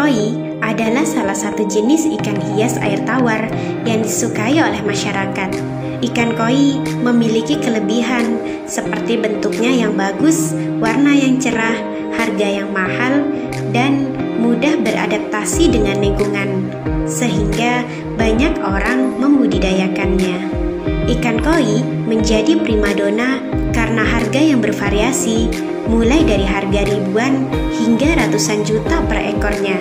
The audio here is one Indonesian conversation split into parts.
koi adalah salah satu jenis ikan hias air tawar yang disukai oleh masyarakat. Ikan koi memiliki kelebihan seperti bentuknya yang bagus, warna yang cerah, harga yang mahal, dan mudah beradaptasi dengan lingkungan, sehingga banyak orang membudidayakannya. Ikan koi menjadi primadona karena harga yang bervariasi, mulai dari harga ribuan hingga ratusan juta per ekornya.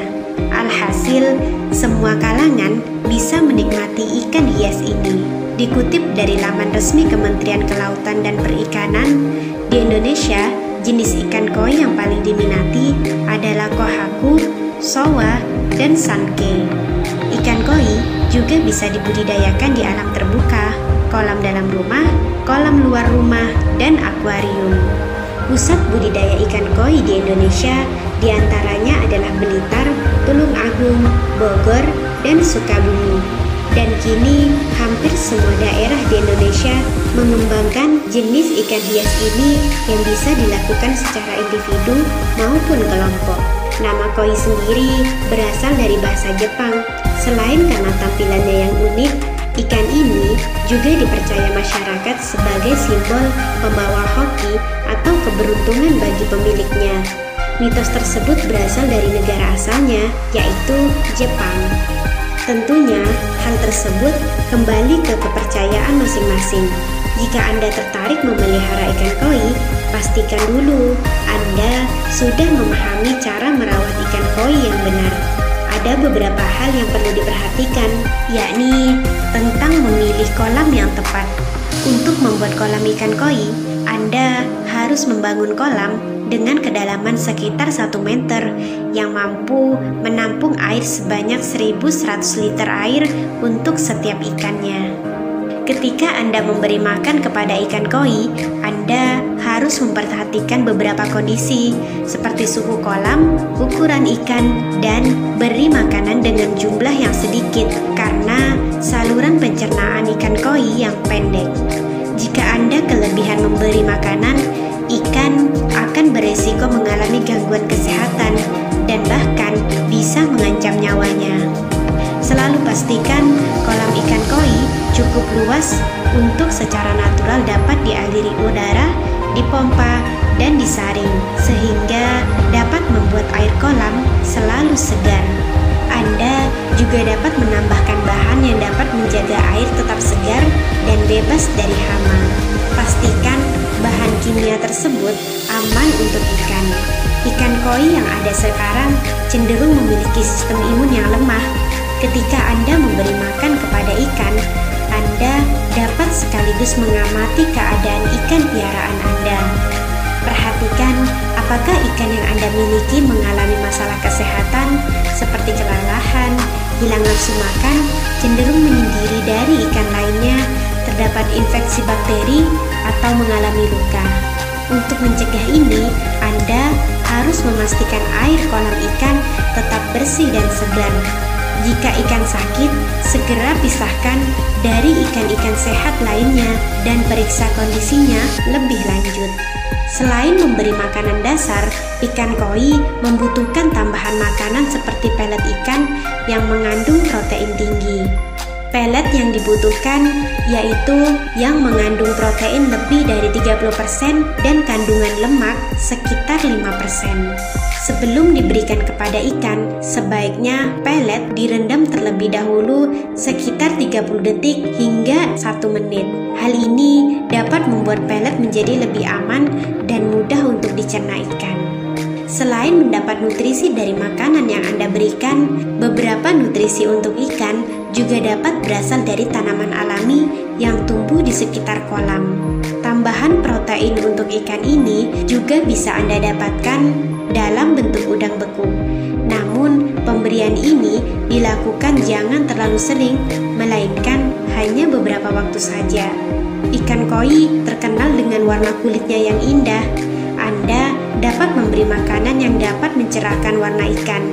Alhasil, semua kalangan bisa menikmati ikan hias ini. Dikutip dari laman resmi Kementerian Kelautan dan Perikanan, di Indonesia, jenis ikan koi yang paling diminati adalah kohaku, sowa, dan sanke. Ikan koi juga bisa dibudidayakan di alam terbuka, kolam dalam rumah, kolam luar rumah, dan akuarium. Pusat budidaya ikan koi di Indonesia diantaranya adalah Blitar, Tulung Agung, Bogor, dan Sukabumi. Dan kini hampir semua daerah di Indonesia mengembangkan jenis ikan hias ini yang bisa dilakukan secara individu maupun kelompok. Nama koi sendiri berasal dari bahasa Jepang. Selain karena tampilannya yang unik, ikan ini juga dipercaya masyarakat sebagai simbol pembawa hoki atau keberuntungan bagi pemiliknya. Mitos tersebut berasal dari negara asalnya, yaitu Jepang. Tentunya, hal tersebut kembali ke kepercayaan masing-masing. Jika Anda tertarik memelihara ikan koi, pastikan dulu Anda sudah memahami cara merawat ikan koi yang benar. Ada beberapa hal yang perlu diperhatikan, yakni tentang memilih kolam yang tepat. Untuk membuat kolam ikan koi, Anda harus membangun kolam dengan kedalaman sekitar 1 meter yang mampu menampung air sebanyak 1.100 liter air untuk setiap ikannya. Ketika Anda memberi makan kepada ikan koi, Anda harus memperhatikan beberapa kondisi seperti suhu kolam, ukuran ikan, dan beri makanan dengan jumlah yang sedikit karena saluran pencernaan ikan koi yang pendek. Jika Anda kelebihan memberi makanan, ikan akan beresiko mengalami gangguan kesehatan dan bahkan bisa mengancam nyawanya. Selalu pastikan kolam ikan koi cukup luas untuk secara natural dapat dialiri udara, dipompa, dan disaring sehingga dapat membuat air kolam selalu segar. Anda juga dapat menambahkan bahan yang dapat menjaga air tetap segar dan bebas dari hama. Pastikan bahan kimia tersebut aman untuk ikan. Ikan koi yang ada sekarang cenderung memiliki sistem imun yang lemah. Ketika Anda memberi makan kepada ikan, Anda dapat sekaligus mengamati keadaan ikan piaraan Anda. Perhatikan apakah ikan yang Anda miliki mengalami masalah kesehatan seperti kelelahan, hilang nafsu makan, cenderung menyendiri dari ikan lainnya, terdapat infeksi bakteri, atau mengalami luka. Untuk mencegah ini, Anda harus memastikan air kolam ikan tetap bersih dan segar. Jika ikan sakit, segera pisahkan dari ikan-ikan sehat lainnya dan periksa kondisinya lebih lanjut. Selain memberi makanan dasar, ikan koi membutuhkan tambahan makanan seperti pelet ikan yang mengandung protein tinggi. Pelet yang dibutuhkan yaitu yang mengandung protein lebih dari 30% dan kandungan lemak sekitar 5%. Sebelum diberikan kepada ikan, sebaiknya pelet direndam terlebih dahulu sekitar 30 detik hingga 1 menit. Hal ini dapat membuat pelet menjadi lebih aman dan mudah untuk dicerna ikan. Selain mendapat nutrisi dari makanan yang Anda berikan, beberapa nutrisi untuk ikan juga dapat berasal dari tanaman alami yang tumbuh di sekitar kolam. Tambahan protein untuk ikan ini juga bisa Anda dapatkan dalam bentuk udang beku. Namun, pemberian ini dilakukan jangan terlalu sering, melainkan hanya beberapa waktu saja. Ikan koi terkenal dengan warna kulitnya yang indah. Anda dapat memberi makanan yang dapat mencerahkan warna ikan.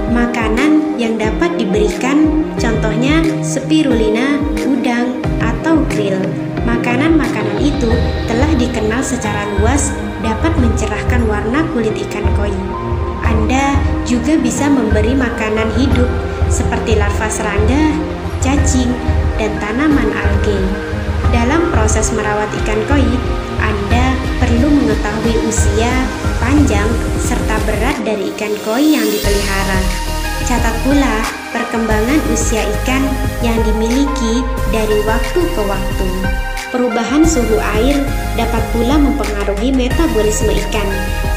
Makanan yang dapat diberikan contohnya spirulina, udang, atau krill. Makanan-makanan itu telah dikenal secara luas dapat mencerahkan warna kulit ikan koi. Anda juga bisa memberi makanan hidup seperti larva serangga, cacing, dan tanaman alge. Dalam proses merawat ikan koi, Anda perlu mengetahui usia, panjang, serta berat dari ikan koi yang dipelihara. Catat pula perkembangan usia ikan yang dimiliki dari waktu ke waktu. Perubahan suhu air dapat pula mempengaruhi metabolisme ikan,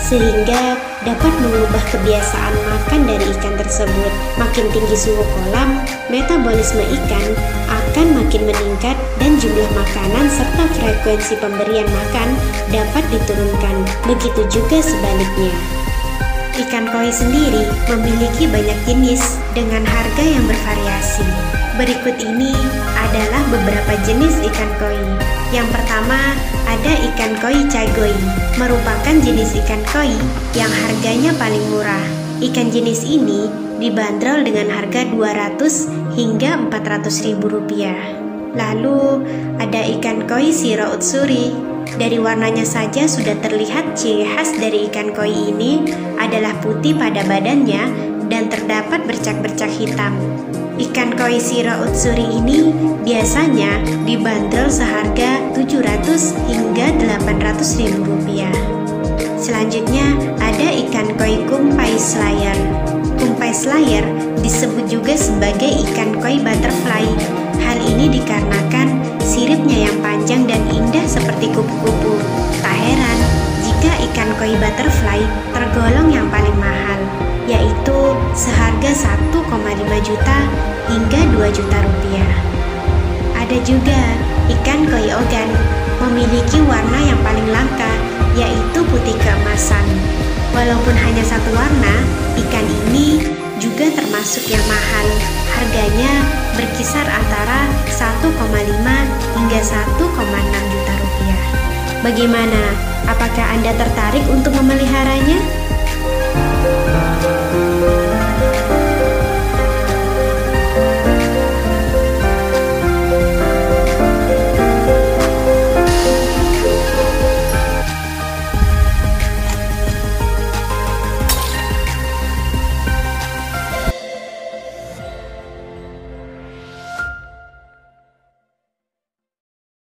sehingga dapat mengubah kebiasaan makan dari ikan tersebut. Makin tinggi suhu kolam, metabolisme ikan akan makin meningkat dan jumlah makanan serta frekuensi pemberian makan dapat diturunkan. Begitu juga sebaliknya. Ikan koi sendiri memiliki banyak jenis dengan harga yang bervariasi. Berikut ini adalah beberapa jenis ikan koi. Yang pertama, ada ikan koi cagoi, merupakan jenis ikan koi yang harganya paling murah. Ikan jenis ini dibanderol dengan harga 200 hingga 400 ribu rupiah. Lalu, ada ikan koi shiro utsuri. Dari warnanya saja sudah terlihat ciri khas dari ikan koi ini adalah putih pada badannya dan terdapat bercak-bercak hitam. Ikan koi shiro utsuri ini biasanya dibanderol seharga 700 hingga 800 ribu rupiah. Selanjutnya ada ikan koi kumpai slayer. Kumpai slayer disebut juga sebagai ikan koi butterfly. Hal ini dikarenakan siripnya yang panjang dan indah seperti kupu-kupu. Tak heran jika ikan koi butterfly tergolong yang paling mahal, yaitu seharga 1,5 juta hingga 2 juta rupiah. Ada juga ikan koi ogan, memiliki warna yang paling langka, yaitu putih keemasan. Walaupun hanya satu warna, ikan ini juga termasuk yang mahal. Harganya berkisar antara 1,5 hingga 1,6 juta rupiah. Bagaimana? Apakah Anda tertarik untuk memeliharanya?